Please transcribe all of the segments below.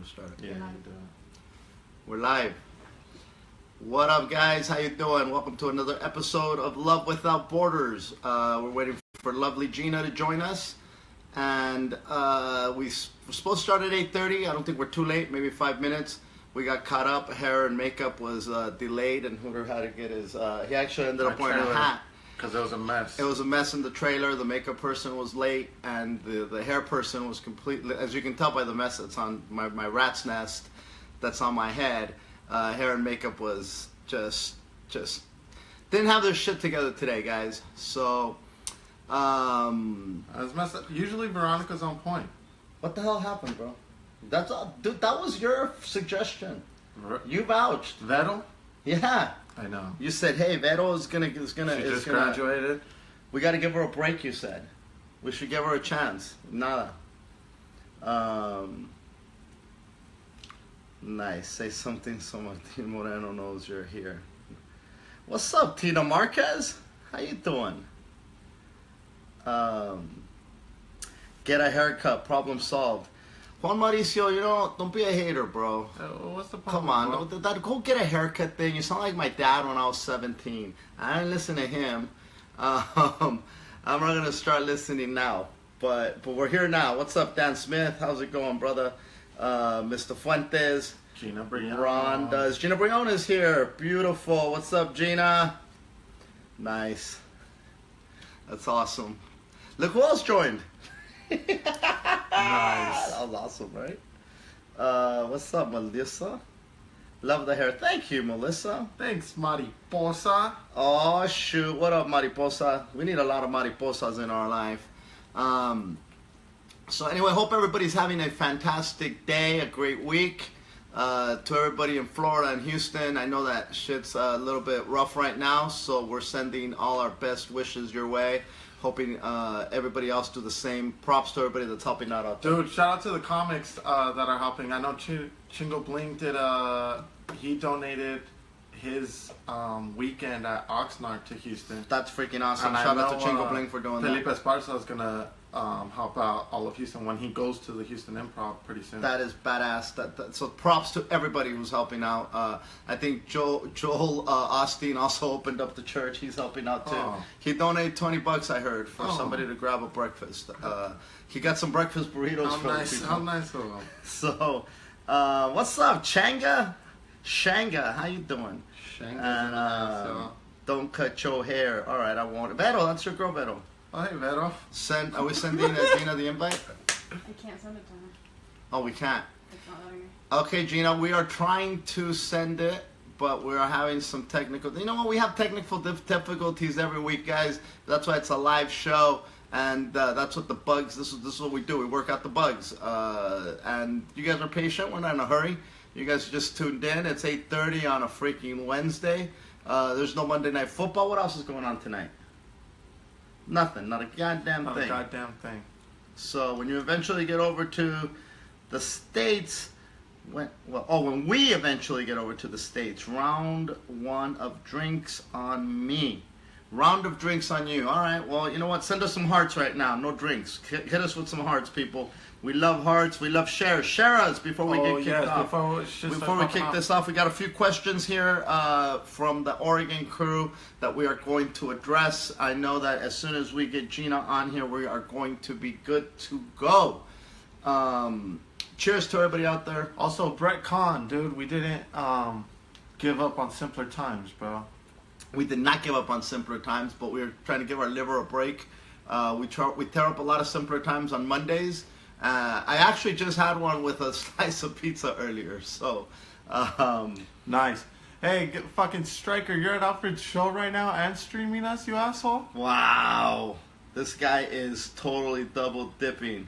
to start it. Yeah, you do. We're live. What up, guys? How you doing? Welcome to another episode of Love Without Borders. We're waiting for lovely Gina to join us, and we're supposed to start at 8:30. I don't think we're too late. Maybe 5 minutes. We got caught up. Hair and makeup was delayed, and Hooter had to get his. He actually ended up wearing a hat. Because it was a mess. It was a mess in the trailer. The makeup person was late, and the hair person was completely, as you can tell by the mess that's on my rat's nest that's on my head. Hair and makeup was just didn't have their shit together today, guys. So, I was messed up. Usually Veronica's on point. What the hell happened, bro? That's all, dude. That was your suggestion. You vouched. Vettel? Yeah. I know. You said, "Hey, Vero is gonna." She just graduated. We got to give her a break. You said, we should give her a chance. Nada. Nice. Say something so Martin Moreno knows you're here. What's up, Tina Marquez? How you doing? Get a haircut. Problem solved. Juan Mauricio, you know, don't be a hater, bro. What's the problem? Come on, go get a haircut thing. You sound like my dad when I was 17. I didn't listen to him. I'm not gonna start listening now, but we're here now. What's up, Dan Smith? How's it going, brother? Mr. Fuentes. Gina Brillon. Ron does. Gina Brillon is here. Beautiful. What's up, Gina? Nice. That's awesome. Look who else joined. Nice. That was awesome, right? What's up, Melissa? Love the hair. Thank you, Melissa. Thanks, Mariposa. Oh, shoot. What up, Mariposa? We need a lot of Mariposas in our life. So anyway, hope everybody's having a fantastic day, a great week. To everybody in Florida and Houston, I know that shit's a little bit rough right now, so we're sending all our best wishes your way. Hoping everybody else do the same. Props to everybody that's helping out there. Dude, shout out to the comics that are helping. I know Chingo Blink did. He donated his weekend at Oxnard to Houston. That's freaking awesome. And Shout out to Chingo Blink for doing Felipe that. Esparza is gonna help out all of Houston when he goes to the Houston Improv pretty soon. That is badass. So props to everybody who's helping out. I think Joel Osteen also opened up the church. He's helping out too. Oh. He donated $20, I heard, for somebody to grab a breakfast. He got some breakfast burritos for the people. How nice of him. So, what's up, Shanga? How you doing? Shanga's don't cut your hair. All right, I won't. Vero, that's your girl, Vero. Oh, hey, Vero. Are we sending Gina the invite? I can't send it to her. Oh, we can't. It's not letting me. Okay, Gina, we are trying to send it, but we're having some technical. You know what? We have technical difficulties every week, guys. That's why it's a live show, and that's what the bugs. This is what we do. We work out the bugs, and you guys are patient. We're not in a hurry. You guys just tuned in. It's 8:30 on a freaking Wednesday. There's no Monday Night Football. What else is going on tonight? Nothing. Not a goddamn thing. Not a goddamn thing. So when you eventually get over to the States, when we eventually get over to the States, round one of drinks on me. Round of drinks on you. All right, well, you know what? Send us some hearts right now. No drinks. Hit us with some hearts, people. We love hearts. We love shares. Share us before we get kicked off. Before we kick this off, we got a few questions here from the Oregon crew that we are going to address. I know that as soon as we get Gina on here, we are going to be good to go. Cheers to everybody out there. Also, Brett Kahn, dude, we didn't give up on simpler times, bro. We did not give up on simpler times, but we were trying to give our liver a break. We tear up a lot of simpler times on Mondays. I actually just had one with a slice of pizza earlier, so nice. Hey, fucking Striker, you're at Alfred's show right now and streaming us, you asshole. Wow, this guy is totally double dipping.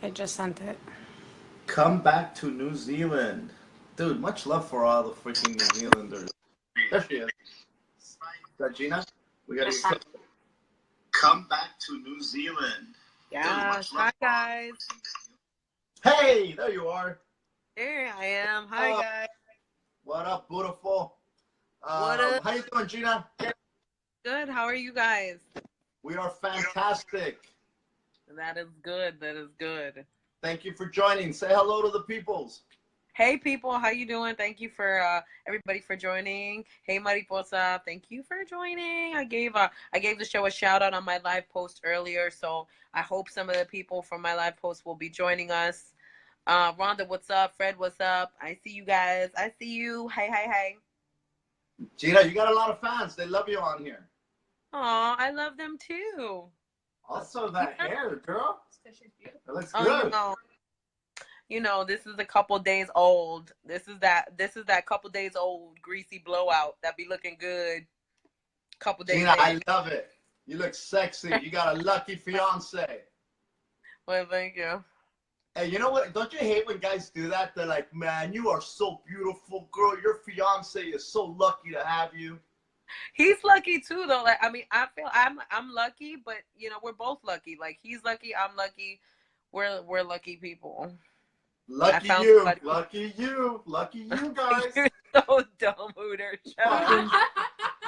I just sent it. Come back to New Zealand, dude. Much love for all the freaking New Zealanders. There she is. Is that Gina? We gotta get come back to New Zealand. Yeah, hi guys. Hey, there you are. Here I am. Hi guys. What up, beautiful? What up? How you doing, Gina? Good. How are you guys? We are fantastic. That is good. That is good. Thank you for joining. Say hello to the peoples. Hey people, how you doing? Thank you for everybody for joining. Hey Mariposa, thank you for joining. I gave the show a shout out on my live post earlier, so I hope some of the people from my live post will be joining us. Rhonda, what's up? Fred, what's up? I see you guys. I see you. Hey, hey, hey. Gina, you got a lot of fans. They love you on here. Aw, I love them too. Also, that hair, girl. It looks Oh, good. you know, this is a couple days old. This is that couple days old greasy blowout that be looking good. Couple days. Gina, I love it. You look sexy. You got a lucky fiance. Well, thank you. Hey, you know what? Don't you hate when guys do that? They're like, man, you are so beautiful, girl. Your fiance is so lucky to have you. He's lucky too, though. Like, I mean, I feel I'm lucky, but you know, we're both lucky. Like, he's lucky, I'm lucky. We're lucky people. Lucky you, somebody. Lucky you, lucky you guys. You're so dumb, Hooter.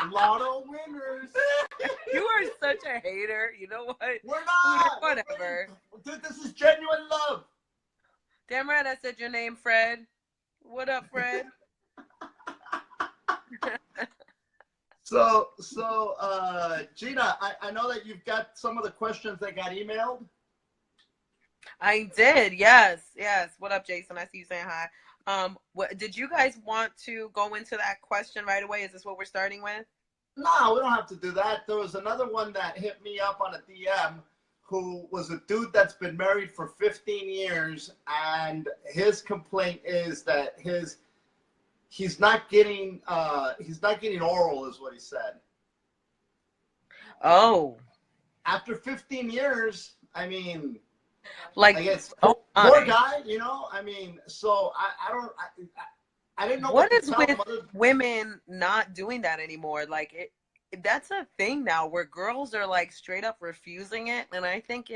Lotto winners. You are such a hater. You know what? We're not. Hooter, whatever. Dude, this is genuine love. Damn right, I said your name, Fred. What up, Fred? So, Gina, I know that you've got some of the questions that got emailed. I did, yes. What up, Jason? I see you saying hi. Did you guys want to go into that question right away? Is this what we're starting with? No, we don't have to do that. There was another one that hit me up on a DM who was a dude that's been married for 15 years, and his complaint is that he's not getting oral, is what he said. Oh. After 15 years, I mean, like, I guess poor guy, you know. I mean, so I didn't know what is with women not doing that anymore. Like, that's a thing now where girls are like straight up refusing it, and I think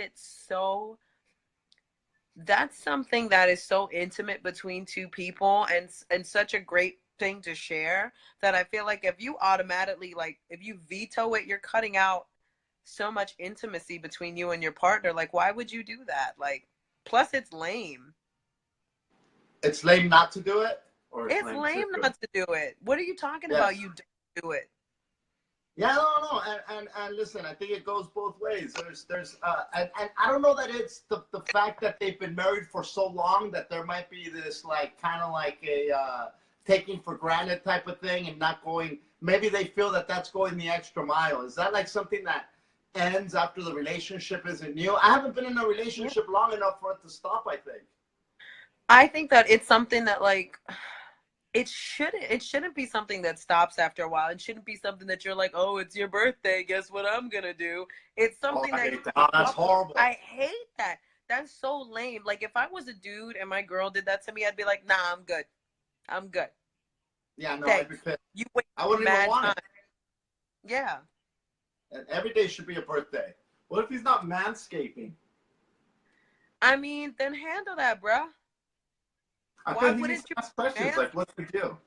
that's something that is so intimate between two people and such a great thing to share that I feel like if you automatically, like, if you veto it, you're cutting out so much intimacy between you and your partner. Like, why would you do that? Like, plus it's lame. It's lame not to do it? Or it's lame not to do it. What are you talking about? You don't do it. Yeah, no. And listen, I think it goes both ways. There's and I don't know that it's the fact that they've been married for so long that there might be this like kind of like a taking for granted type of thing and not going. Maybe they feel that that's going the extra mile. Is that like something that ends after the relationship isn't new? I haven't been in a relationship long enough for it to stop, I think that it's something that, like, it shouldn't be something that stops after a while. It shouldn't be something that you're like, oh, it's your birthday, guess what I'm gonna do. It's something that's horrible. I hate that. That's so lame. Like, if I was a dude and my girl did that to me, I'd be like, nah, I'm good. Yeah, no, I'd be pissed. I wouldn't even want it. Yeah. And every day should be a birthday. What if he's not manscaping? I mean, then handle that, bruh. Why wouldn't you ask questions like, what's the deal?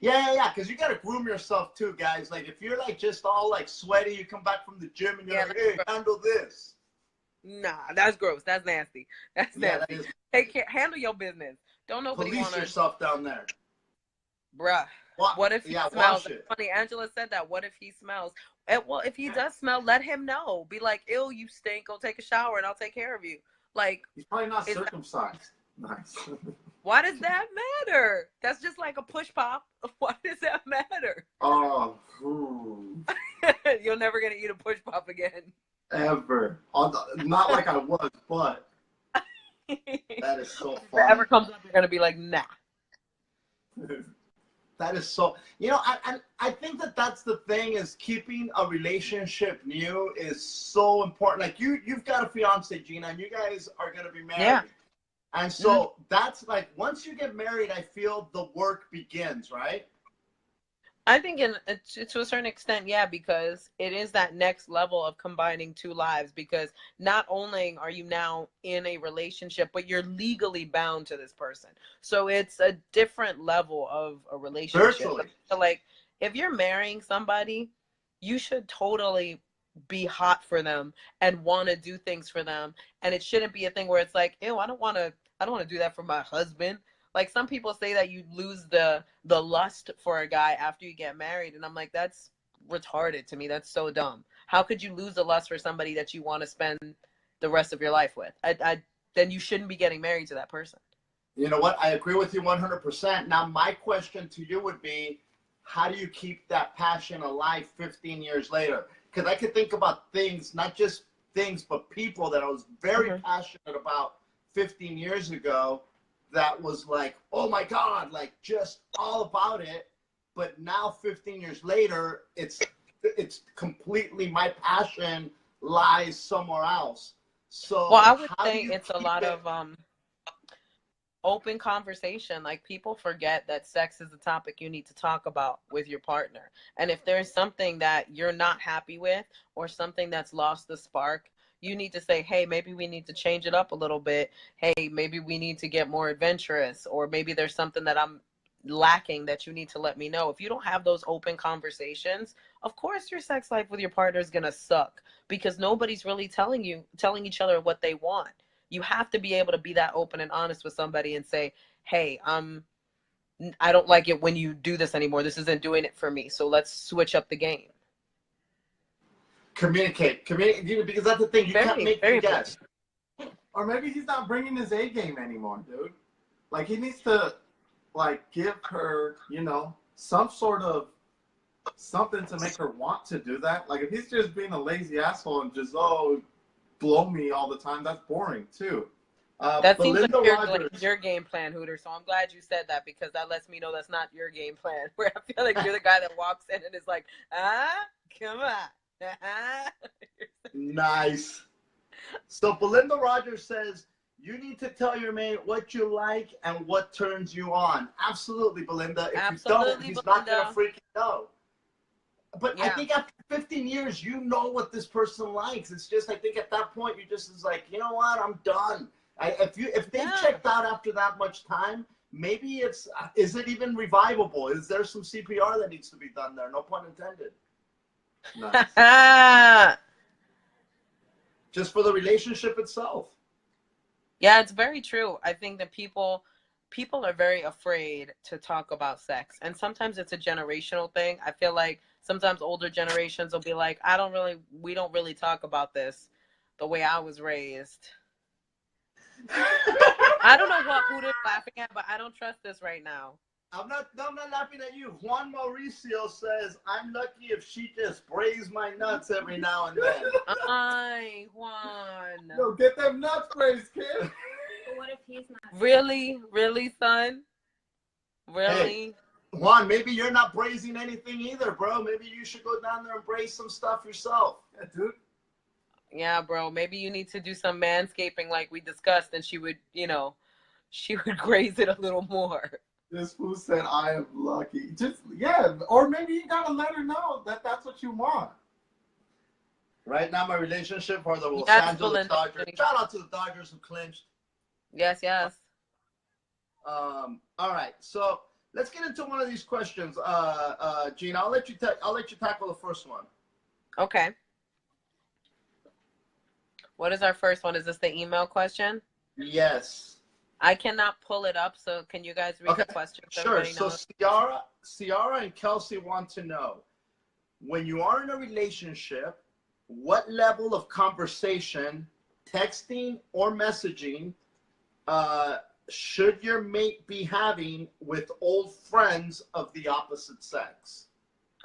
Yeah, because you gotta groom yourself too, guys. Like, if you're like just all like sweaty, you come back from the gym and you're like, hey, handle this. Nah, that's gross. That's nasty. That's nasty. Take care. Handle your business. Don't nobody want to. Police yourself down there, bruh. What if he smells? Funny, Angela said that. What if he smells? Well, if he does smell, let him know. Be like, ew, you stink. Go take a shower and I'll take care of you. Like, he's probably not circumcised. Nice. Why does that matter? That's just like a push pop. Why does that matter? Oh, you're never gonna eat a push pop again. Ever. Not like I was, but that is so funny. If it ever comes up, you're gonna be like, nah. That is so. You know, I think that's the thing, is keeping a relationship new is so important. Like, you've got a fiance, Gina, and you guys are gonna be married. Yeah. And so that's like, once you get married, I feel the work begins, right? I think to a certain extent, yeah, because it is that next level of combining two lives, because not only are you now in a relationship, but you're legally bound to this person. So it's a different level of a relationship. Virtually. So, like, if you're marrying somebody, you should totally be hot for them and want to do things for them. And it shouldn't be a thing where it's like, ew, I don't want to do that for my husband. Like some people say that you lose the lust for a guy after you get married, and I'm like, that's retarded to me. That's so dumb. How could you lose the lust for somebody that you want to spend the rest of your life with? Then you shouldn't be getting married to that person. You know what? I agree with you 100%. Now, my question to you would be, how do you keep that passion alive 15 years later? Because I could think about things, not just things, but people that I was very passionate about 15 years ago that was like, oh my God, like just all about it. But now 15 years later, it's completely, my passion lies somewhere else. So well, I would how do say you it's a keep lot it? of open conversation. Like people forget that sex is a topic you need to talk about with your partner. And if there's something that you're not happy with or something that's lost the spark, you need to say, hey, maybe we need to change it up a little bit. Hey, maybe we need to get more adventurous, or maybe there's something that I'm lacking that you need to let me know. If you don't have those open conversations, of course your sex life with your partner is going to suck, because nobody's really telling each other what they want. You have to be able to be that open and honest with somebody and say, hey, I don't like it when you do this anymore. This isn't doing it for me. So let's switch up the game. Communicate, because that's the thing. You can't Very, make very them important. guess. Or maybe he's not bringing his A game anymore, dude. Like he needs to, like, give her, you know, some sort of something to make her want to do that. Like if he's just being a lazy asshole and just blow me all the time, that's boring too. That seems like Belinda Rogers. your game plan, Hooter. So I'm glad you said that, because that lets me know that's not your game plan. Where I feel like you're the guy that walks in and is like, come on. Nice. So Belinda Rogers says, you need to tell your mate what you like and what turns you on. Absolutely, Belinda. If you don't, he's not going to freaking know. But yeah. I think after 15 years, you know what this person likes. It's just, I think at that point, you just is like, you know what, I'm done. If they've checked out after that much time, maybe is it even revivable? Is there some CPR that needs to be done there? No pun intended. Nice. Just for the relationship itself. Yeah, it's very true. I think that people are very afraid to talk about sex. And sometimes it's a generational thing. I feel like sometimes older generations will be like, we don't really talk about this the way I was raised. I don't know what Hooter's laughing at, but I don't trust this right now. I'm not laughing at you. Juan Mauricio says, I'm lucky if she just brays my nuts every now and then. Ay, Juan. No, get them nuts braised, kid. But what if he's not? Really? Really, son? Really? Hey, Juan, maybe you're not braising anything either, bro. Maybe you should go down there and braise some stuff yourself. Yeah, dude. Yeah, bro. Maybe you need to do some manscaping like we discussed, and she would graze it a little more. This fool said, I am lucky. Just, yeah, or maybe you gotta let her know that that's what you want. Right now, my relationship for the Los Angeles Dodgers. Shout out to the Dodgers who clinched. Yes, yes. All right, so let's get into one of these questions. Gina, I'll let you tackle the first one. Okay. What is our first one? Is this the email question? Yes. I cannot pull it up, so can you guys read the question? Sure. So Ciara and Kelsey want to know, when you are in a relationship, what level of conversation, texting or messaging, should your mate be having with old friends of the opposite sex?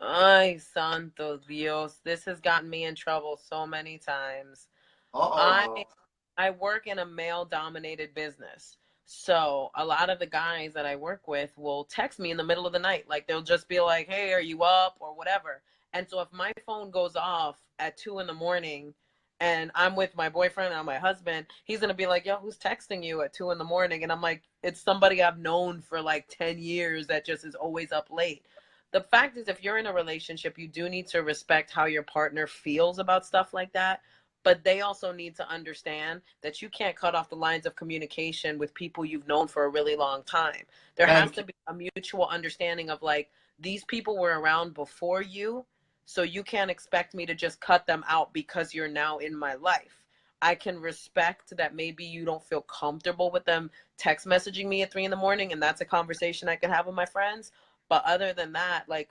Ay, santo Dios. This has gotten me in trouble so many times. I work in a male-dominated business. So a lot of the guys that I work with will text me in the middle of the night. Like they'll just be like, hey, are you up or whatever. And so if my phone goes off at 2 a.m. and I'm with my boyfriend and my husband, he's going to be like, yo, who's texting you at 2 a.m? And I'm like, it's somebody I've known for like 10 years that just is always up late. The fact is, if you're in a relationship, you do need to respect how your partner feels about stuff like that. But they also need to understand that you can't cut off the lines of communication with people you've known for a really long time. There has to be a mutual understanding of like, these people were around before you, So you can't expect me to just cut them out because you're now in my life. I can respect that maybe you don't feel comfortable with them text messaging me at 3 in the morning, and that's a conversation I can have with my friends. But other than that, like,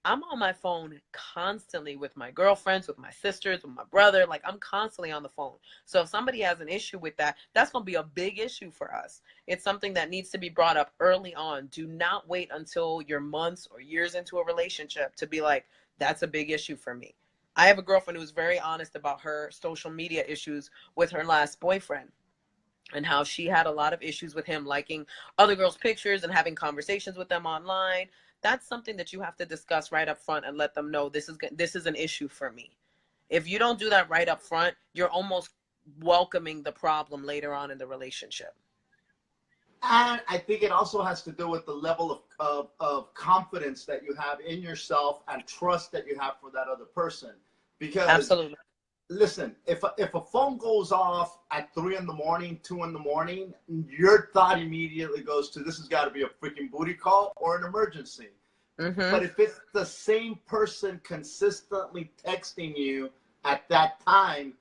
I'm on my phone constantly with my girlfriends, with my sisters, with my brother. Like, I'm constantly on the phone. So if somebody has an issue with that, that's going to be a big issue for us. It's something that needs to be brought up early on. Do not wait until you're months or years into a relationship to be like, that's a big issue for me. I have a girlfriend who's very honest about her social media issues with her last boyfriend, and how she had a lot of issues with him liking other girls' pictures and having conversations with them online. That's something that you have to discuss right up front and let them know this is an issue for me. If you don't do that right up front, you're almost welcoming the problem later on in the relationship. And I think it also has to do with the level of confidence that you have in yourself and trust that you have for that other person. Because Absolutely. listen, if a phone goes off at 3 in the morning, 2 in the morning, your thought immediately goes to, this has got to be a freaking booty call or an emergency. Mm-hmm. But if it's the same person consistently texting you at that time,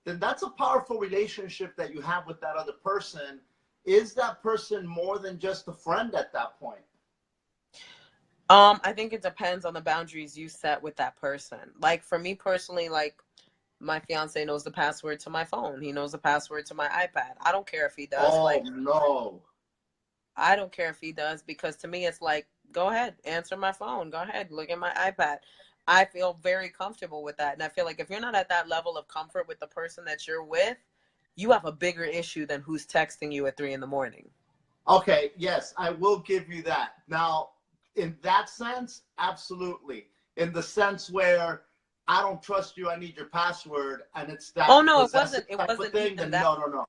then that's a powerful relationship that you have with that other person. Is that person more than just a friend at that point? I think it depends on the boundaries you set with that person. Like, for me personally, like, my fiance knows the password to my phone. He knows the password to my iPad. I don't care if he does. Oh, like, no. I don't care if he does, because to me it's like, go ahead, answer my phone. Go ahead, look at my iPad. I feel very comfortable with that. And I feel like if you're not at that level of comfort with the person that you're with, you have a bigger issue than who's texting you at 3 in the morning. Okay, yes, I will give you that. Now, in that sense, absolutely. In the sense where I don't trust you, I need your password, and it's that Oh no, it possessive wasn't. It type of wasn't thing, even then that. no.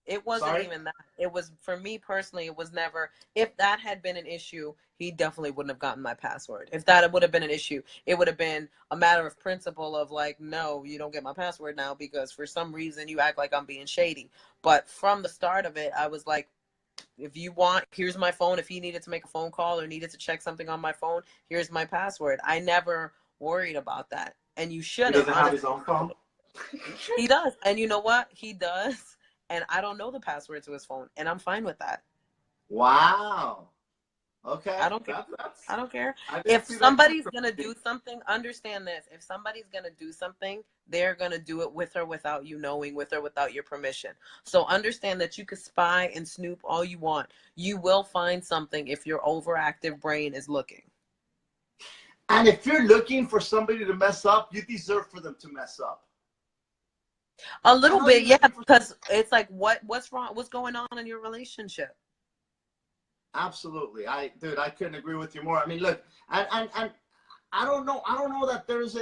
It wasn't Sorry? even that. It was, for me personally, it was never. If that had been an issue, he definitely wouldn't have gotten my password. If that would have been an issue, it would have been a matter of principle of like, no, you don't get my password now because for some reason you act like I'm being shady. But from the start of it, I was like, if you want, here's my phone. If he needed to make a phone call or needed to check something on my phone, here's my password. I never worried about that. And you shouldn't. He doesn't have honestly. his own phone? He does. And you know what? He does. And I don't know the password to his phone. And I'm fine with that. Wow. Okay. I don't care. I don't care. I didn't If see that somebody's coming going to from do something, understand this. If somebody's going to do something, they're going to do it with or without you knowing, with or without your permission. So understand that you can spy and snoop all you want. You will find something if your overactive brain is looking. And if you're looking for somebody to mess up, you deserve for them to mess up. A little bit, yeah, because it's like, what's wrong? What's going on in your relationship? Absolutely. I couldn't agree with you more. I mean, look, and I don't know that there's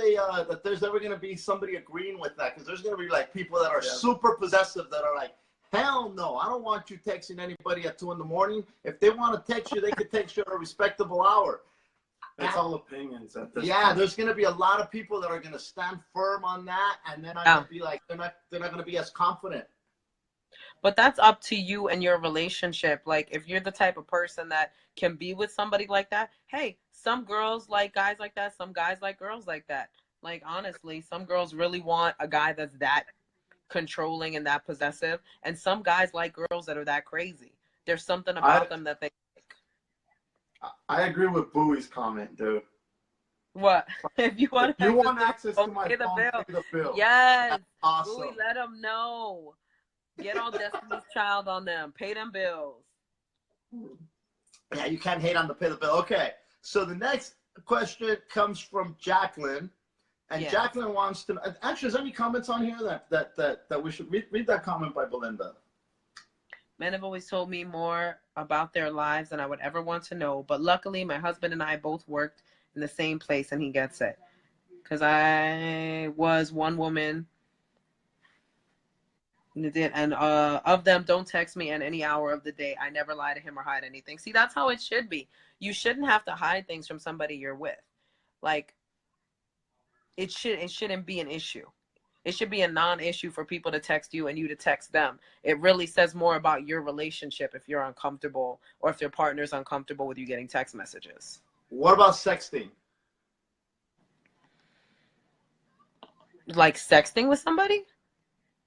ever going to be somebody agreeing with that, because there's going to be like people that are super possessive that are like, hell no, I don't want you texting anybody at 2 in the morning. If they want to text you, they could text you at a respectable hour. It's all opinions at this Yeah, point. there's going to be a lot of people that are going to stand firm on that, and they're not going to be like, they're not going to be as confident. But that's up to you and your relationship. Like, if you're the type of person that can be with somebody like that, hey, some girls like guys like that. Some guys like girls like that. Like, honestly, some girls really want a guy that's that controlling and that possessive. And some guys like girls that are that crazy. There's something about them that they like. I agree with Bowie's comment, dude. What? If you want access to my pay the phone, bill. pay the bill. Yes. That's awesome. Bowie, let them know. Get all Destiny's Child on them. Pay them bills. Yeah, you can't hate on the pay the bill. Okay, so the next question comes from Jacqueline, and Jacqueline wants to. Actually, is there any comments on here that we should read that comment by Belinda? Men have always told me more about their lives than I would ever want to know, but luckily my husband and I both worked in the same place, and he gets it. Because I was one woman. And of them, don't text me at any hour of the day. I never lie to him or hide anything. See, that's how it should be. You shouldn't have to hide things from somebody you're with. Like, it shouldn't be an issue. It should be a non-issue for people to text you and you to text them. It really says more about your relationship if you're uncomfortable or if your partner's uncomfortable with you getting text messages. What about sexting? Like sexting with somebody?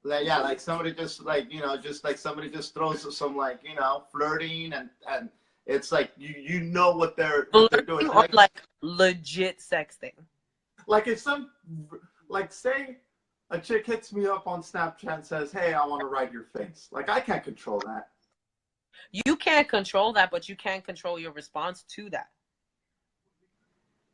Like, yeah, like somebody just like, just like somebody just throws some like, flirting and it's like you know what they're doing. Or like legit sexting? Like if say a chick hits me up on Snapchat and says, "Hey, I want to write your face." Like I can't control that. You can't control that, but you can control your response to that.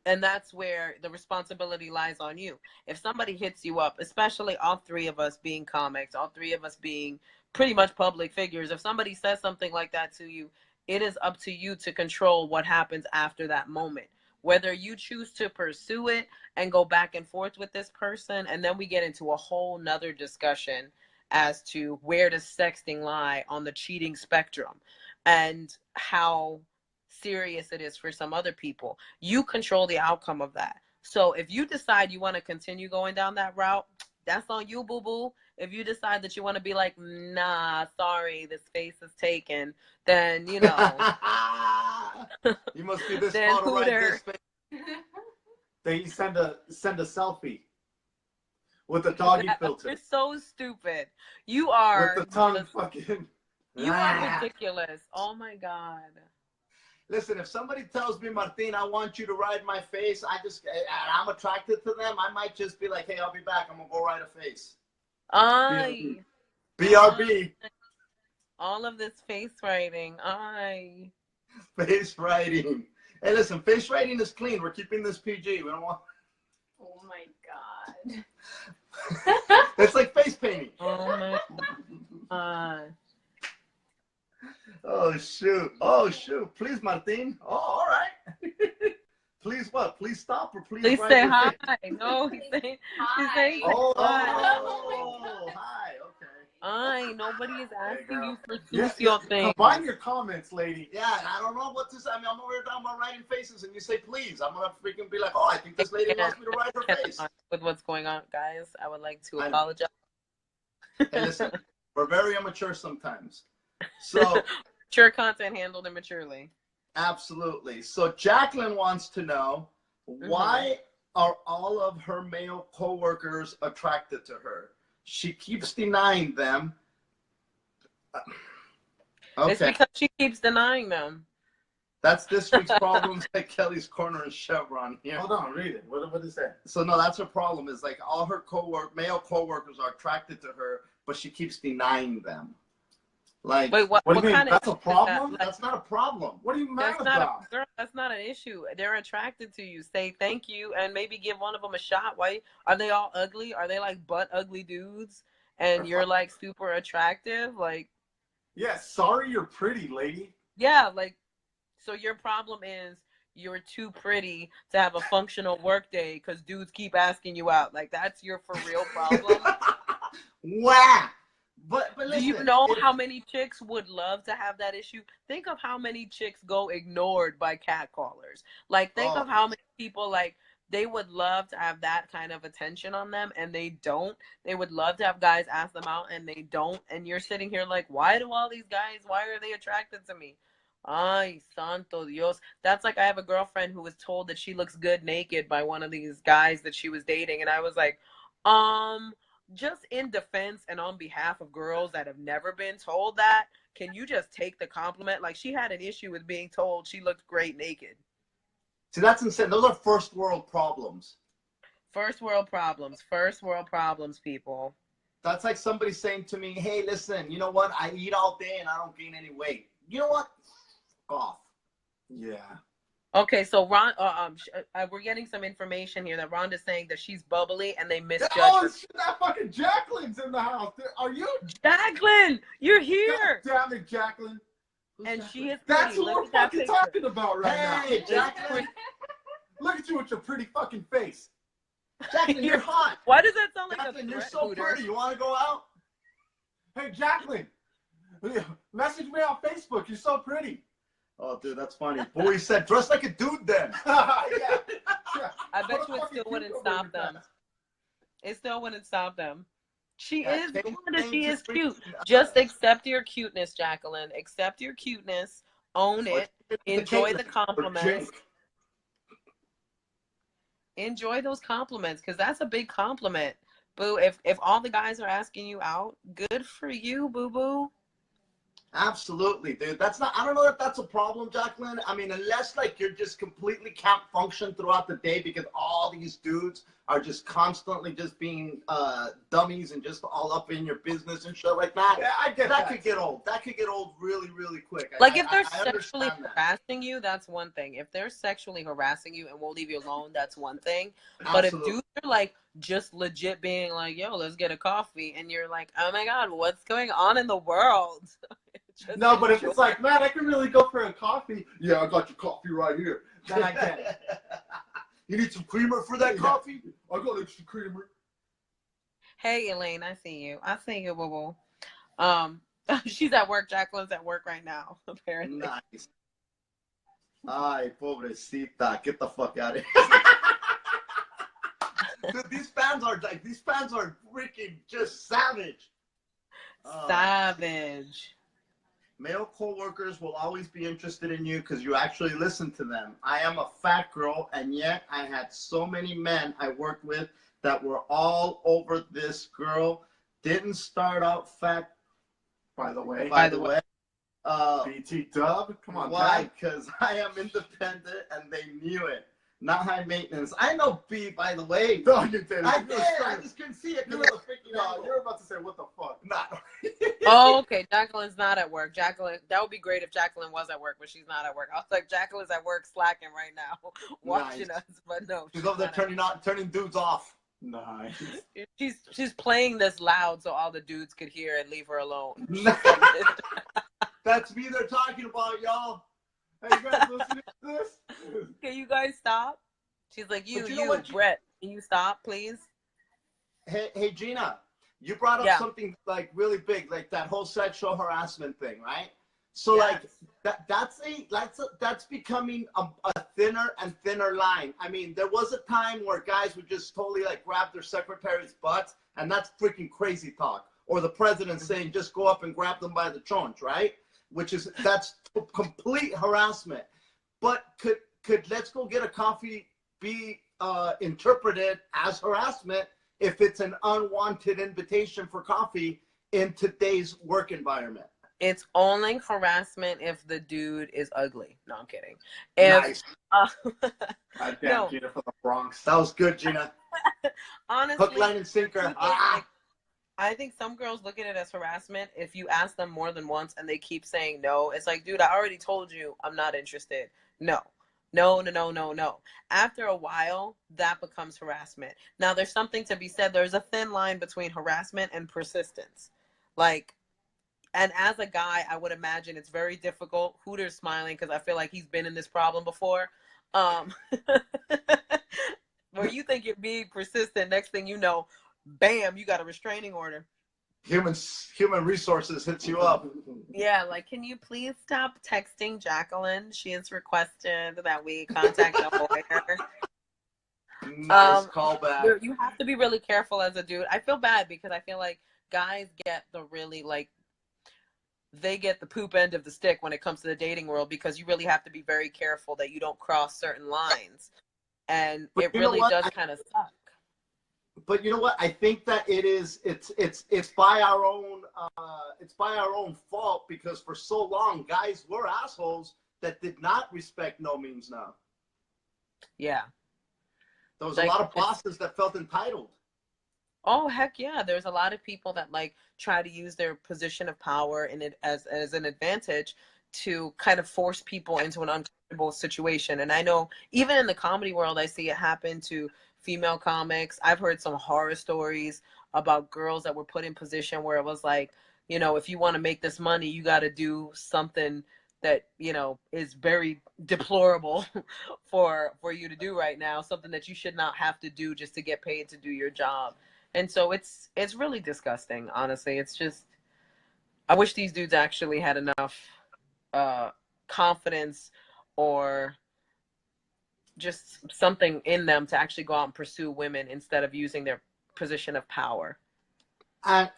And that's where the responsibility lies on you. If somebody hits you up, especially all three of us being comics, all three of us being pretty much public figures, if somebody says something like that to you, it is up to you to control what happens after that moment. Whether you choose to pursue it and go back and forth with this person, and then we get into a whole nother discussion as to where does sexting lie on the cheating spectrum and how serious it is for some other people. You control the outcome of that. So if you decide you want to continue going down that route, that's on you, boo-boo. If you decide that you want to be like, nah, sorry, this face is taken, then, you must be this then photo right this face. Then you send a selfie with the doggy filter. You're so stupid. You are with the tongue fucking. You are ridiculous. Oh my God. Listen, if somebody tells me, Martin, I want you to ride my face, I'm attracted to them, I might just be like, hey, I'll be back. I'm going to go ride a face. BRB. All of this face writing. Face writing. Hey, listen, face writing is clean. We're keeping this PG. We don't want... Oh, my God. It's like face painting. Oh, my God. Oh, shoot. Please, Martin. Oh, all right. Please what? Please stop or please say hi. No, he's saying hi. Oh, hi. Okay. Nobody is asking you for sucio things. Combine your comments, lady. Yeah, and I don't know what to say. I mean, I'm over here talking about writing faces, and you say please. I'm gonna freaking be like, oh, I think this lady wants me to write her face. With what's going on, guys, I would like to apologize. Hey, listen, we're very immature sometimes. So mature content handled immaturely. Absolutely. So Jacqueline wants to know, why are all of her male coworkers attracted to her? She keeps denying them. Okay. It's because she keeps denying them. That's this week's Problems at Kelly's Corner and Chevron here. Hold on, read it. What is that? So no, that's her problem. Is like all her male coworkers are attracted to her, but she keeps denying them. Like, wait, what do you mean? Kind that's of a problem? Like, that's not a problem. What are you mad about? Girl, that's not an issue. They're attracted to you. Say thank you and maybe give one of them a shot. Why are they all ugly? Are they like butt ugly dudes? And you're like super attractive? Like, yeah, sorry you're pretty, lady. Yeah, like, so your problem is you're too pretty to have a functional work day because dudes keep asking you out. Like, that's your for real problem. Wow. But listen, do you know how many chicks would love to have that issue? Think of how many chicks go ignored by catcallers. Like, think of how many people, like, they would love to have that kind of attention on them, and they don't. They would love to have guys ask them out, and they don't. And you're sitting here like, why do all these guys, why are they attracted to me? Ay, santo Dios. That's like, I have a girlfriend who was told that she looks good naked by one of these guys that she was dating. And I was like, just in defense and on behalf of girls that have never been told that, can you just take the compliment? Like, she had an issue with being told she looked great naked. See, that's insane. Those are first world problems. First world problems. First world problems, people. That's like somebody saying to me, hey, listen, you know what? I eat all day and I don't gain any weight. You know what? Fuck off. Yeah. Okay, so Ron, we're getting some information here that Rhonda's saying that she's bubbly and they misjudge her. Shit, that fucking Jacqueline's in the house. Are you? Jacqueline, you're here. God damn it, Jacqueline. And she is pretty. That's what we're fucking talking about right now. Hey, Jacqueline. Look at you with your pretty fucking face. Jacqueline, you're hot. Why does that sound like Jacqueline, a you're so Hooter? pretty. You want to go out? Hey, Jacqueline. Message me on Facebook. You're so pretty. Oh, dude, that's funny. Boy said, dress like a dude then. Yeah. I bet you it still wouldn't stop them. It still wouldn't stop them. She is cute. Just accept your cuteness, Jacqueline. Accept your cuteness. Own it. Enjoy the compliments. Enjoy those compliments, because that's a big compliment. Boo, if all the guys are asking you out, good for you, boo boo. Absolutely, dude. That's not. I don't know if that's a problem, Jacqueline. I mean, unless like you're just completely can't function throughout the day because all these dudes are just constantly just being dummies and just all up in your business and shit like that. Yeah, I get that. Could get old. That could get old really, really quick. Like if they're I sexually understand that. harassing you, that's one thing. If they're sexually harassing you and won't leave you alone, that's one thing. But if Absolutely. dudes are like just legit being like, yo, let's get a coffee, and you're like, oh my God, what's going on in the world? No, but if it's like, man, I can really go for a coffee. Yeah, I got your coffee right here. Then I get it. You need some creamer for that coffee? I got extra creamer. Hey, Elaine, I see you. I see you, boo boo. She's at work. Jacqueline's at work right now, apparently. Nice. Ay, pobrecita. Get the fuck out of here. Dude, these fans are freaking just savage. Savage. Male co-workers will always be interested in you because you actually listen to them. I am a fat girl, and yet I had so many men I worked with that were all over this girl. Didn't start out fat, By the way. BT Dub? Come on, why? Because I am independent, and they knew it. Not high maintenance. I know B, by the way. No, you didn't. I did. I just couldn't see it. No, you're about to say, what the fuck? Not. Oh, okay. Jacqueline's not at work. Jacqueline, that would be great if Jacqueline was at work, but she's not at work. I was like, Jacqueline's at work slacking right now, watching us, but no. She's over there turning dudes off. Nice. She's playing this loud so all the dudes could hear and leave her alone. That's me they're talking about, y'all. Hey, you guys listening to this? Can you guys stop? She's like, But you know what, Brett, can you stop, please? Hey, Gina, you brought up something like really big, like that whole sexual harassment thing, right? So Yes. like that's becoming a thinner and thinner line. I mean, there was a time where guys would just totally like grab their secretaries' butts, and that's freaking crazy talk. Or the president saying, just go up and grab them by the chonch, right? That's complete harassment. But could let's go get a coffee be interpreted as harassment if it's an unwanted invitation for coffee in today's work environment? It's only harassment if the dude is ugly. No, I'm kidding. Nice. God damn, Gina from the Bronx. That was good, Gina. Honestly, hook, line, and sinker. I think some girls look at it as harassment if you ask them more than once and they keep saying no. It's like, dude, I already told you I'm not interested. No. After a while, that becomes harassment. Now, there's something to be said. There's a thin line between harassment and persistence. Like, and as a guy, I would imagine it's very difficult. Hooter's smiling because I feel like he's been in this problem before. Where you think you're being persistent, next thing you know, bam, you got a restraining order. Human resources hits you up. Yeah, like, can you please stop texting Jacqueline? She has requested that we contact a lawyer. Nice callback. You have to be really careful as a dude. I feel bad because I feel like guys get the really, like, they get the poop end of the stick when it comes to the dating world because you really have to be very careful that you don't cross certain lines. And it really does kind of suck. But you know what? I think that it's by our own fault because for so long guys were assholes that did not respect no means no. Yeah. There was a lot of bosses that felt entitled. Oh heck yeah. There's a lot of people that like try to use their position of power in it as an advantage to kind of force people into an uncomfortable situation. And I know even in the comedy world I see it happen to female comics. I've heard some horror stories about girls that were put in position where it was like, you know, if you want to make this money, you got to do something that, you know, is very deplorable for you to do right now, something that you should not have to do just to get paid to do your job. And so it's really disgusting, honestly. It's just, I wish these dudes actually had enough confidence or just something in them to actually go out and pursue women instead of using their position of power. I'm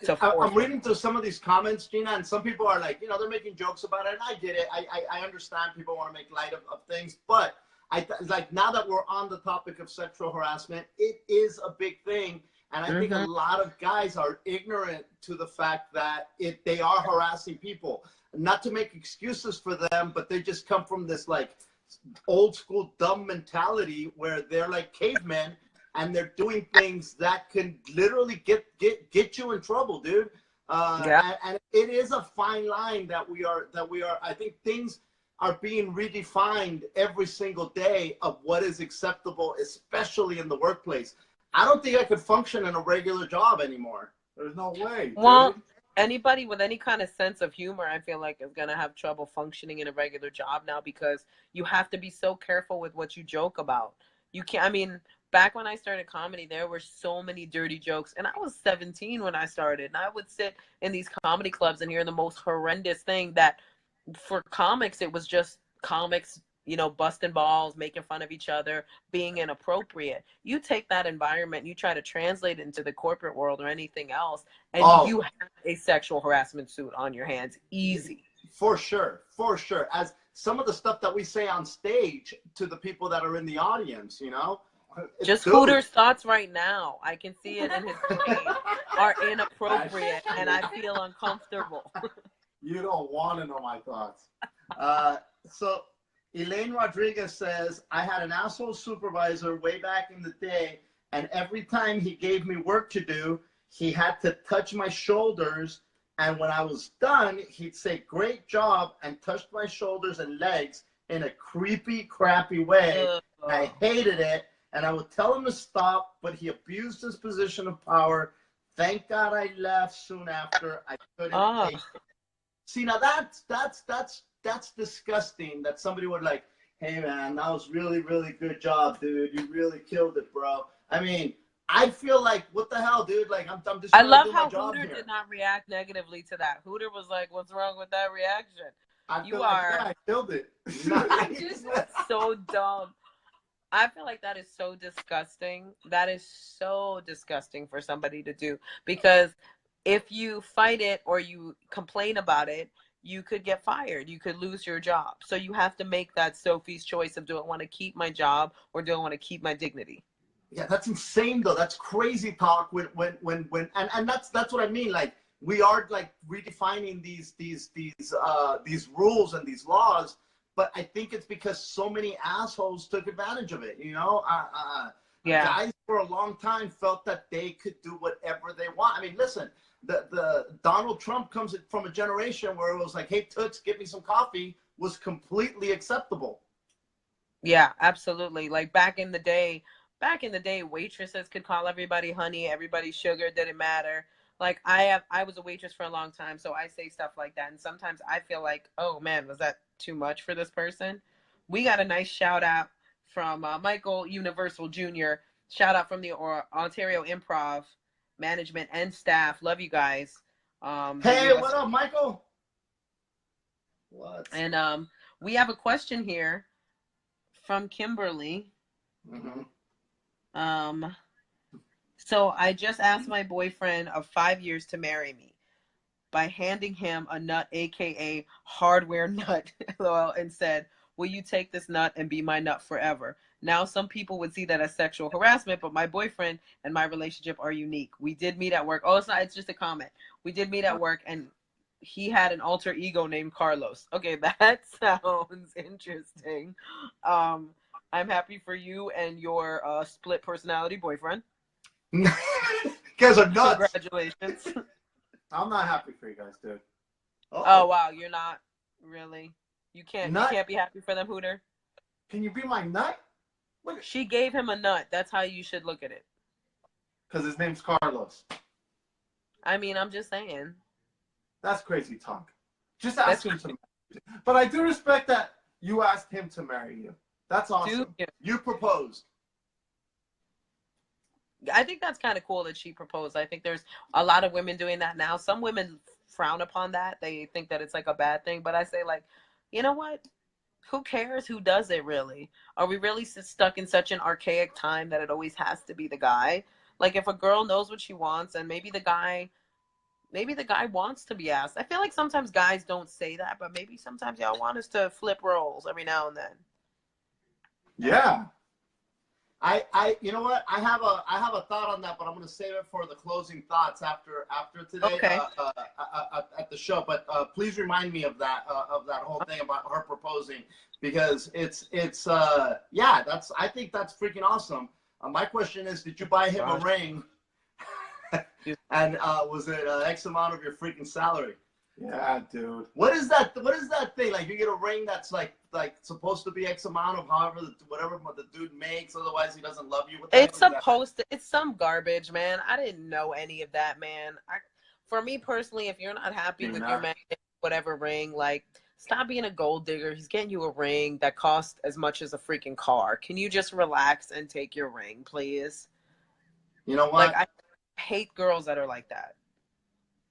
reading through some of these comments, Gina, and some people are like, you know, they're making jokes about it, and I get it. I understand people want to make light of things, but like now that we're on the topic of sexual harassment, it is a big thing, And I think a lot of guys are ignorant to the fact that they are harassing people. Not to make excuses for them, but they just come from this like old school dumb mentality where they're like cavemen and they're doing things that can literally get you in trouble, dude. And it is a fine line that we are. I think things are being redefined every single day of what is acceptable, especially in the workplace. I don't think I could function in a regular job anymore. There's no way. Dude. Well, anybody with any kind of sense of humor, I feel like, is going to have trouble functioning in a regular job now, because you have to be so careful with what you joke about. You can't, I mean, back when I started comedy, there were so many dirty jokes, and I was 17 when I started, and I would sit in these comedy clubs and hear the most horrendous thing that for comics, it was just comics, you know, busting balls, making fun of each other, being inappropriate. You take that environment, you try to translate it into the corporate world or anything else, and you have a sexual harassment suit on your hands. Easy. For sure. For sure. As some of the stuff that we say on stage to the people that are in the audience, you know? Just Hooter's thoughts right now, I can see it in his face, are inappropriate, and I feel uncomfortable. You don't want to know my thoughts. So Elaine Rodriguez says, I had an asshole supervisor way back in the day, and every time he gave me work to do, he had to touch my shoulders, and when I was done, he'd say, great job, and touched my shoulders and legs in a creepy, crappy way. I hated it, and I would tell him to stop, but he abused his position of power. Thank God I left soon after. I couldn't take it. See, now that's disgusting that somebody would like, hey man, that was really, really good job, dude. You really killed it, bro. I mean, I feel like, what the hell, dude? Like, I'm just I trying love to do my how job Hooter here. did not react negatively to that. Hooter was like, what's wrong with that reaction? I You feel are like I killed it. Nice. so dumb. I feel like that is so disgusting. That is so disgusting for somebody to do, because if you fight it or you complain about it, you could get fired. You could lose your job. So you have to make that Sophie's choice of, do I want to keep my job or do I want to keep my dignity? Yeah, that's insane though. That's crazy talk when and that's what I mean. Like, we are like redefining these rules and these laws, but I think it's because so many assholes took advantage of it. You know, guys for a long time felt that they could do whatever they want. I mean, listen, the Donald Trump comes from a generation where it was like, hey, Toots, get me some coffee, was completely acceptable. Yeah, absolutely. Like back in the day, waitresses could call everybody honey, everybody sugar, didn't matter. Like I was a waitress for a long time, so I say stuff like that, and sometimes I feel like, oh man, was that too much for this person? We got a nice shout out from Michael Universal Jr. Shout out from the Ontario Improv management and staff. Love you guys. Hey, what up, Michael? What? And we have a question here from Kimberly. So I just asked my boyfriend of 5 years to marry me by handing him a nut, aka hardware nut, LOL, and said, will you take this nut and be my nut forever? Now some people would see that as sexual harassment, but my boyfriend and my relationship are unique. We did meet at work. Oh, it's just a comment. We did meet at work, and he had an alter ego named Carlos. Okay, that sounds interesting. I'm happy for you and your split personality boyfriend. You guys are nuts. Congratulations. I'm not happy for you guys, dude. Oh wow, you're not really. You can't be happy for them, Hooter. Can you be my nut? She gave him a nut. That's how you should look at it. Because his name's Carlos. I mean, I'm just saying. That's crazy talk. Just ask him to marry you. But I do respect that you asked him to marry you. That's awesome. You proposed. I think that's kind of cool that she proposed. I think there's a lot of women doing that now. Some women frown upon that. They think that it's like a bad thing. But I say, like, you know what? Who cares who does it, really? Are we really stuck in such an archaic time that it always has to be the guy? Like, if a girl knows what she wants, and maybe the guy wants to be asked. I feel like sometimes guys don't say that, but maybe sometimes y'all want us to flip roles every now and then. Yeah. you know what? I have a thought on that, but I'm going to save it for the closing thoughts after today Okay. at the show. But please remind me of that whole thing about her proposing, because it's yeah, I think that's freaking awesome. My question is, did you buy him a ring? And was it X amount of your freaking salary? Yeah, dude. What is that thing? Like, you get a ring that's like supposed to be X amount of whatever the dude makes, otherwise he doesn't love you. What the heck It's is that? supposed to. It's some garbage, man. I didn't know any of that, man. For me personally, if you're not happy with your man, whatever ring, like, stop being a gold digger. He's getting you a ring that costs as much as a freaking car. Can you just relax and take your ring, please? You know what? Like, I hate girls that are like that.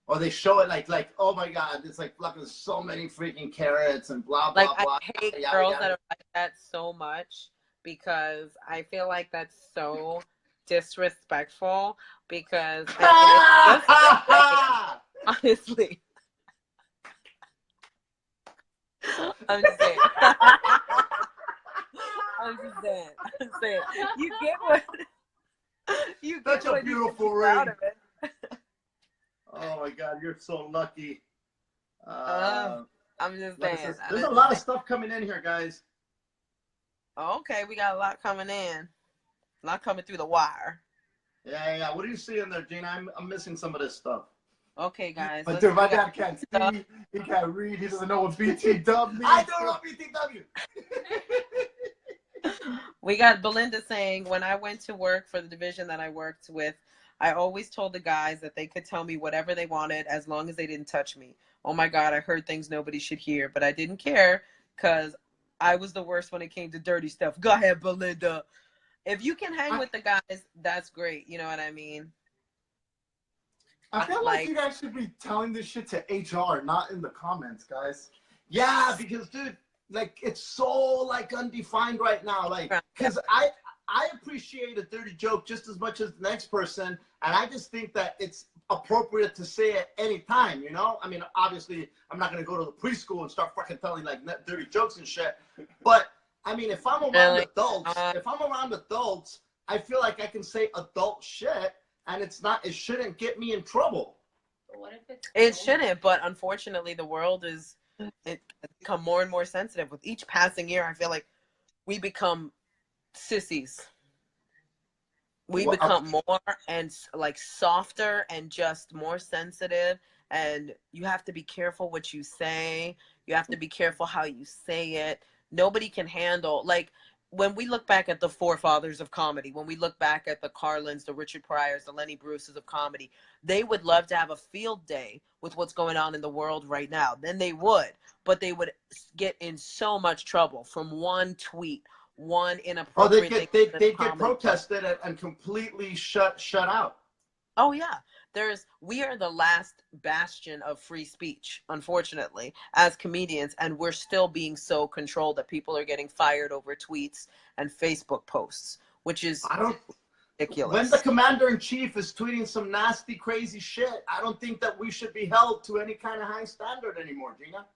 Or they show it like, oh my God, it's like fucking so many freaking carats and blah, blah, Like, blah. I hate girls that are like that so much, because I feel like that's so disrespectful, because honestly, I'm just saying. I'm just saying. You get what you get. Such a what beautiful you ring. out of it. Oh my God, you're so lucky. I'm just saying. There's a lot of stuff coming in here, guys. Okay, we got a lot coming in. A lot coming through the wire. Yeah. What do you see in there, Gina? I'm missing some of this stuff. Okay, guys. But dude, my dad can't see. He can't read. He doesn't know what BTW means. I don't know BTW. We got Belinda saying, when I went to work for the division that I worked with, I always told the guys that they could tell me whatever they wanted as long as they didn't touch me. Oh my God, I heard things nobody should hear, but I didn't care because I was the worst when it came to dirty stuff. Go ahead, Belinda. If you can hang with the guys, that's great. You know what I mean? I feel like you guys should be telling this shit to HR, not in the comments, guys. Yeah, because dude, like, it's so like undefined right now. Like, because I appreciate a dirty joke just as much as the next person, and I just think that it's appropriate to say at any time, you know? I mean, obviously, I'm not going to go to the preschool and start fucking telling, like, dirty jokes and shit, but, I mean, if I'm around adults, I feel like I can say adult shit, and it shouldn't get me in trouble. But what if It shouldn't, but unfortunately, the world has become more and more sensitive. With each passing year, I feel like we become sissies. We become more and like softer and just more sensitive, and you have to be careful what you say. You have to be careful how you say it. Nobody can handle, like, when we look back at the forefathers of comedy, when we look back at the Carlins, the Richard Pryors, the Lenny Bruces of comedy, they would love to have a field day with what's going on in the world right now. Then they would, but they would get in so much trouble from one tweet, one inappropriate they'd get protested and completely shut out. Oh yeah, we are the last bastion of free speech, unfortunately, as comedians, and we're still being so controlled that people are getting fired over tweets and Facebook posts, which is ridiculous. When the commander-in-chief is tweeting some nasty, crazy shit, I don't think that we should be held to any kind of high standard anymore, Gina.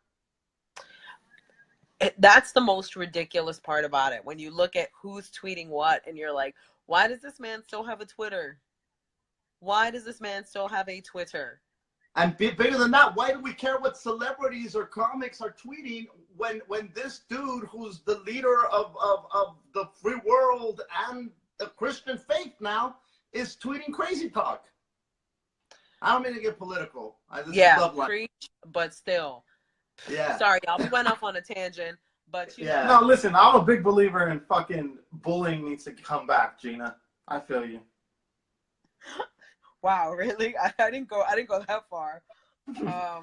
That's the most ridiculous part about it. When you look at who's tweeting what, and you're like, why does this man still have a Twitter? Why does this man still have a Twitter? And bigger than that, why do we care what celebrities or comics are tweeting when this dude, who's the leader of the free world and the Christian faith now, is tweeting crazy talk? I don't mean to get political. Preach, but still. Yeah. Sorry, y'all. We went off on a tangent, but you know. No, listen, I'm a big believer in fucking bullying needs to come back, Gina. I feel you. Wow, really? I didn't go that far. I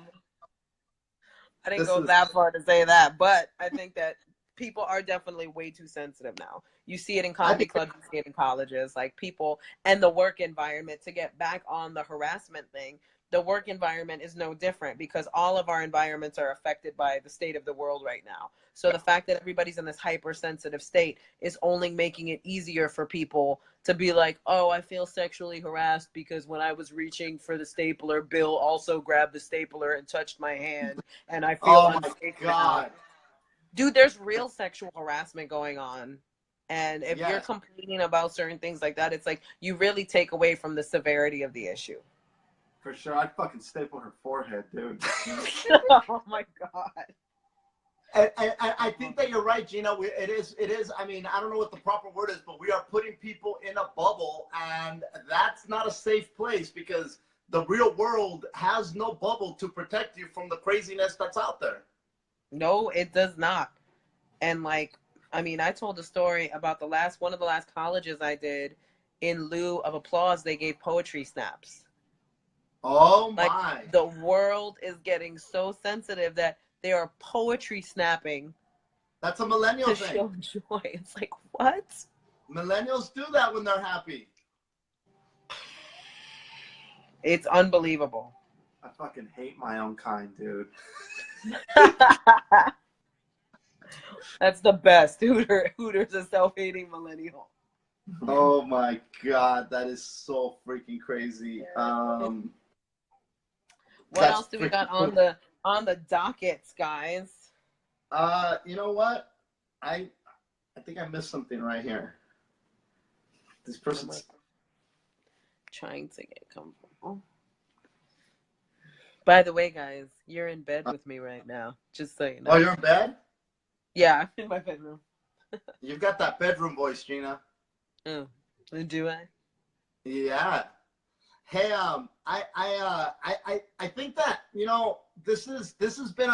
didn't go that far to say that, but I think that people are definitely way too sensitive now. You see it in comedy clubs, you see it in colleges, like people, and the work environment. To get back on the harassment thing, the work environment is no different, because all of our environments are affected by the state of the world right now. So the fact that everybody's in this hypersensitive state is only making it easier for people to be like, oh, I feel sexually harassed because when I was reaching for the stapler, Bill also grabbed the stapler and touched my hand, and I feel unsafe now. Dude, there's real sexual harassment going on, And if you're Yes. complaining about certain things like that, it's like you really take away from the severity of the issue. For sure, I'd fucking staple her forehead, dude. Oh my God. And I think that you're right, Gina. It is. I mean, I don't know what the proper word is, but we are putting people in a bubble, and that's not a safe place because the real world has no bubble to protect you from the craziness that's out there. No, it does not. And like, I mean, I told a story about one of the last colleges I did. In lieu of applause, they gave poetry snaps. Oh Like, my! the world is getting so sensitive that they are poetry snapping That's a millennial to thing. show joy. It's like, what? Millennials do that when they're happy. It's unbelievable. I fucking hate my own kind, dude. That's the best. Hooter's a self-hating millennial. Oh my God, that is so freaking crazy. What That's else do we got freaking on the dockets, guys? You know what? I think I missed something right here. This person's Trying to get comfortable. By the way, guys, you're in bed with me right now. Just so you know. Oh, you're in bed? Yeah, I'm in my bedroom. You've got that bedroom voice, Gina. Oh, do I? Yeah. Hey, I think that, you know, this has been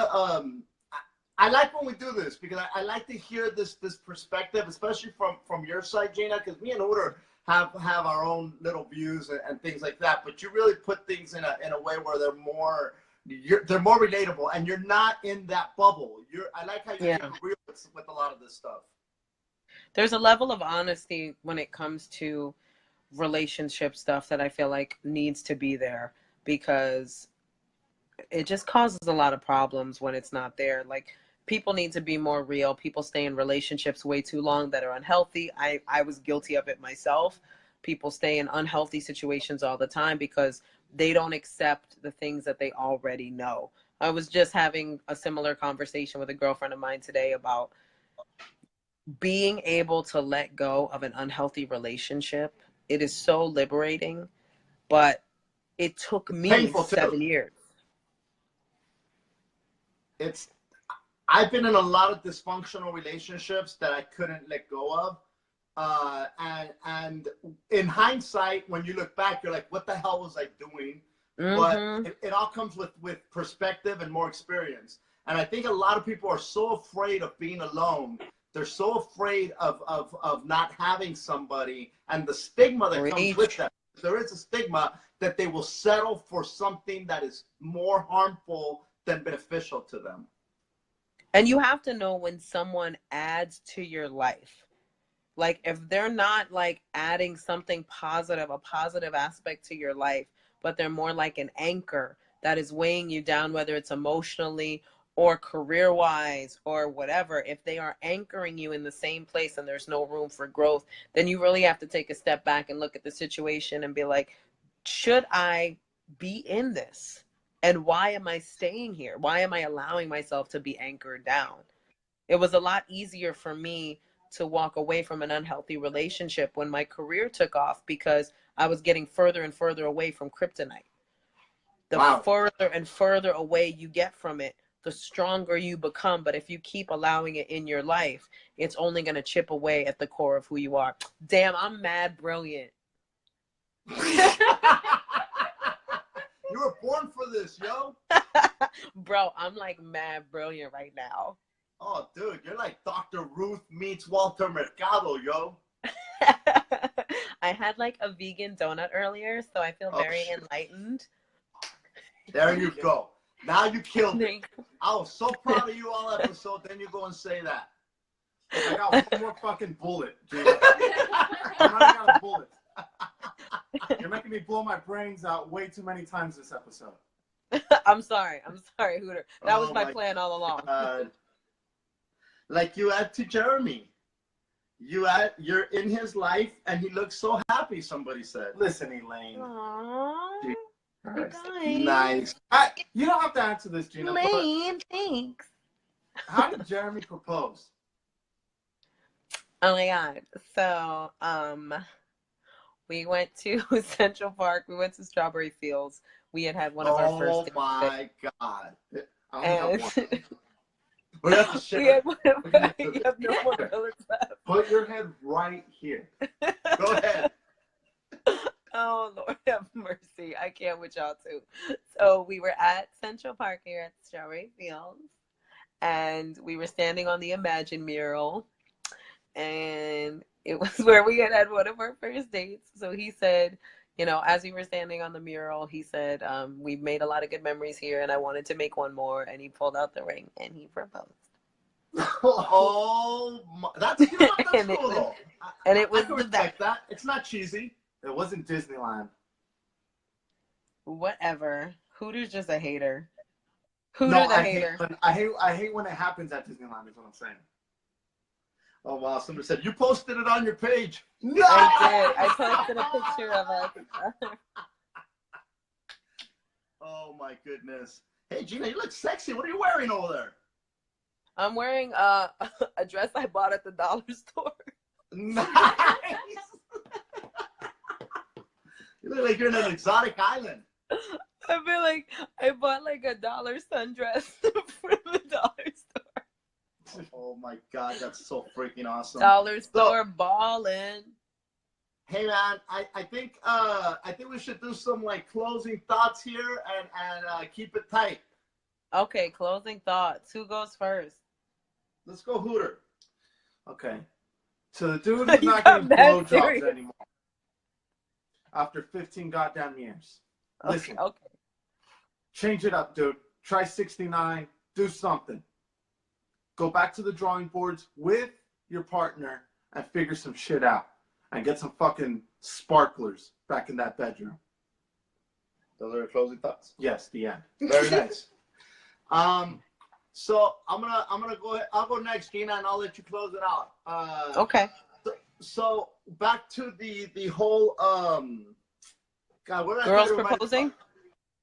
I like when we do this because I like to hear this perspective, especially from your side, Gina, because me and Hooter have our own little views and things like that. But you really put things in a way where they're more relatable, and you're not in that bubble. I like how you're real with a lot of this stuff. There's a level of honesty when it comes to relationship stuff that I feel like needs to be there, because it just causes a lot of problems when it's not there. Like, people need to be more real. People stay in relationships way too long that are unhealthy. I was guilty of it myself. People stay in unhealthy situations all the time because they don't accept the things that they already know. I was just having a similar conversation with a girlfriend of mine today about being able to let go of an unhealthy relationship. It is so liberating, but it took me Painful, 7 years. I've been in a lot of dysfunctional relationships that I couldn't let go of. And in hindsight, when you look back, you're like, what the hell was I doing? Mm-hmm. But it all comes with perspective and more experience. And I think a lot of people are so afraid of being alone. They're so afraid of not having somebody, and the stigma that comes with that. There is a stigma that they will settle for something that is more harmful than beneficial to them. And you have to know when someone adds to your life. Like, if they're not like adding something positive, a positive aspect to your life, but they're more like an anchor that is weighing you down, whether it's emotionally or career-wise or whatever, if they are anchoring you in the same place and there's no room for growth, then you really have to take a step back and look at the situation and be like, should I be in this? And why am I staying here? Why am I allowing myself to be anchored down? It was a lot easier for me to walk away from an unhealthy relationship when my career took off, because I was getting further and further away from kryptonite. The further and further away you get from it, the stronger you become. But if you keep allowing it in your life, it's only going to chip away at the core of who you are. Damn, I'm mad brilliant. You were born for this, yo. Bro, I'm like mad brilliant right now. Oh, dude, you're like Dr. Ruth meets Walter Mercado, yo. I had like a vegan donut earlier, so I feel very enlightened. There you go. Now you killed me. I was so proud of you all episode, then you go and say that. I got one more fucking bullet, dude. I'm running out of bullets. You're making me blow my brains out way too many times this episode. I'm sorry, Hooter. That was my plan all along. Like you add to Jeremy. You're in his life, and he looks so happy, somebody said. Listen, Elaine. Aww. Nice. You don't have to answer this, Gina. Elaine, thanks. How did Jeremy propose? Oh my God. So, we went to Central Park. We went to Strawberry Fields. We had one of our first Oh dates there. my God. I only have And one. We have to share. we had one of We can do you this. have no more colors left. Put your head right here. Go ahead. Oh, Lord have mercy. I can't with y'all too. So we were at Central Park here at Strawberry Fields, and we were standing on the Imagine mural, and it was where we had one of our first dates. So he said, you know, as we were standing on the mural, he said, we've made a lot of good memories here, and I wanted to make one more. And he pulled out the ring, and he proposed. Oh, my, that's, you know what, that's And it cool was- though. and it was I can the respect that. It's not cheesy. It wasn't Disneyland. Whatever. Hooter's just a hater. Hooter No, the I hater. hate when it happens at Disneyland. Is what I'm saying. Oh wow! Somebody said you posted it on your page. No, I did. I posted a picture of us. Oh my goodness! Hey Gina, you look sexy. What are you wearing over there? I'm wearing a dress I bought at the dollar store. Nice. You look like you're in an exotic island. I feel like I bought like a dollar sundress from the dollar store. Oh my god, that's so freaking awesome. Dollar store ballin'. Hey man, I think we should do some like closing thoughts here and keep it tight. Okay, closing thoughts. Who goes first? Let's go Hooter. Okay. So the dude who's You not got getting mad blowjobs serious. anymore after 15 goddamn years. Listen, Okay. change it up, dude. Try 69. Do something. Go back to the drawing boards with your partner and figure some shit out. And get some fucking sparklers back in that bedroom. Those are your closing thoughts? Yes, the end. Very nice. So I'm gonna go ahead. I'll go next, Gina, and I'll let you close it out. Okay. So back to the whole God, what did I Girls tell you? proposing?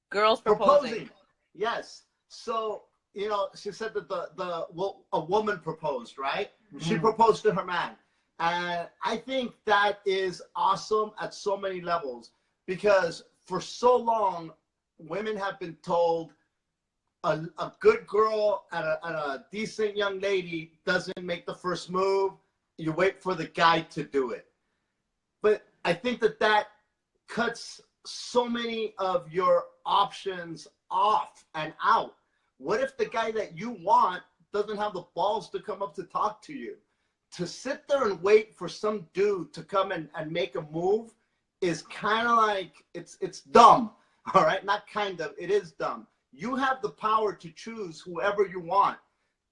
Girls proposing. Yes. So you know, she said that a woman proposed, right? She proposed to her man, and I think that is awesome at so many levels because for so long, women have been told a good girl and a decent young lady doesn't make the first move. You wait for the guy to do it. But I think that cuts so many of your options off and out. What if the guy that you want doesn't have the balls to come up to talk to you? To sit there and wait for some dude to come and make a move is kind of like, it's dumb, all right? Not kind of, it is dumb. You have the power to choose whoever you want.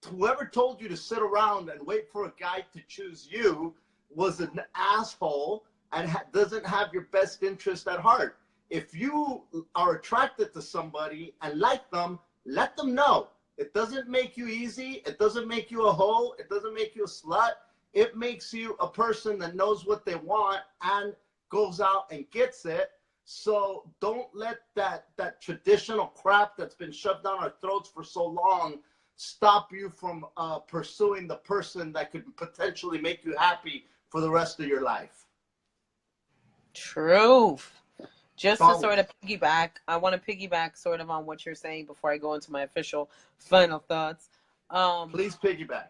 Whoever told you to sit around and wait for a guy to choose you was an asshole and doesn't have your best interest at heart. If you are attracted to somebody and like them, let them know. It doesn't make you easy. It doesn't make you a hoe. It doesn't make you a slut. It makes you a person that knows what they want and goes out and gets it. So don't let that traditional crap that's been shoved down our throats for so long stop you from pursuing the person that could potentially make you happy for the rest of your life. Truth. Just to sort of piggyback, I want to piggyback sort of on what you're saying before I go into my official final thoughts. Please piggyback.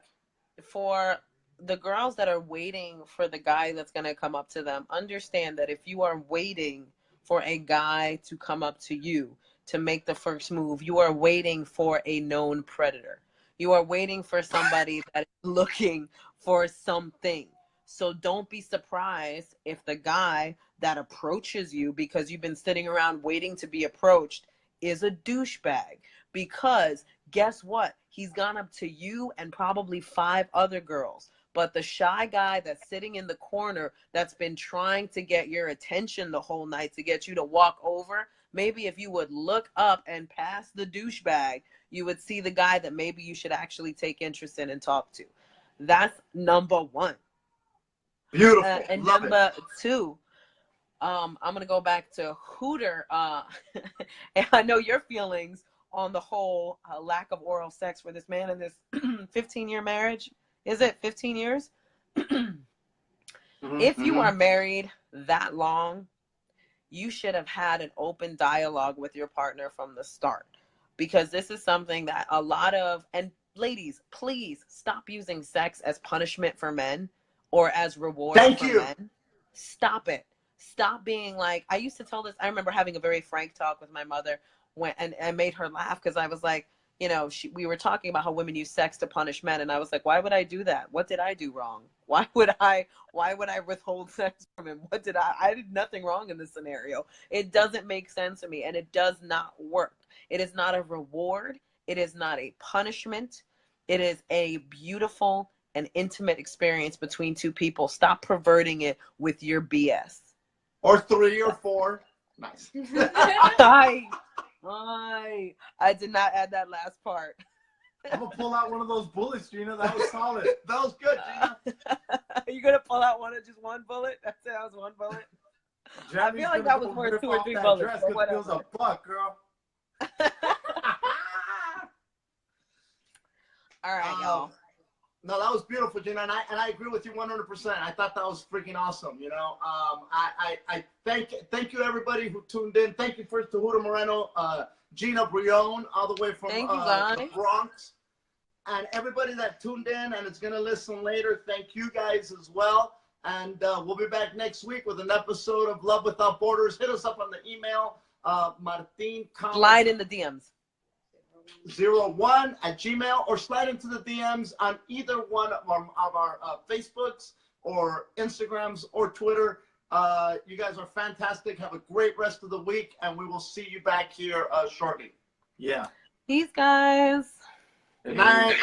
For the girls that are waiting for the guy that's going to come up to them, understand that if you are waiting for a guy to come up to you to make the first move, you are waiting for a known predator. You are waiting for somebody that is looking for something. So don't be surprised if the guy that approaches you because you've been sitting around waiting to be approached is a douchebag. Because guess what? He's gone up to you and probably 5 other girls. But the shy guy that's sitting in the corner that's been trying to get your attention the whole night to get you to walk over, maybe if you would look up and pass the douchebag, you would see the guy that maybe you should actually take interest in and talk to. That's number one. Beautiful. And Love number it. 2, I'm going to go back to Hooter. And I know your feelings on the whole lack of oral sex for this man in this 15-year marriage. Is it 15 years If you are married that long, you should have had an open dialogue with your partner from the start, because this is something that a lot of, and ladies, please stop using sex as punishment for men or as reward for men. Stop it. Stop being like, I used to tell this, I remember having a very frank talk with my mother and I made her laugh, because I was like, you know, we were talking about how women use sex to punish men, and I was like, why would I do that? What did I do wrong? Why would I withhold sex from him? I did nothing wrong in this scenario. It doesn't make sense to me, and it does not work. It is not a reward. It is not a punishment. It is a beautiful and intimate experience between two people. Stop perverting it with your BS. Or 3 or 4. Nice. I did not add that last part. I'm going to pull out one of those bullets, Gina. That was solid. That was good, Gina. Are you going to pull out just one bullet? That's it, that was one bullet? I feel like that was worth 2 or 3 bullets. It feels a buck, girl. All right, y'all. No, that was beautiful, Gina, and I agree with you 100%. I thought that was freaking awesome. You know, I thank you everybody who tuned in. Thank you first to Huda Moreno, Gina Brillon, all the way from the Bronx, and everybody that tuned in and is gonna listen later. Thank you guys as well, and we'll be back next week with an episode of Love Without Borders. Hit us up on the email, Martin. Slide in the DMs. 01@gmail, or slide into the DMs on either one of our Facebooks or Instagrams or Twitter. You guys are fantastic. Have a great rest of the week, and we will see you back here shortly. Yeah. Peace, guys. Good night.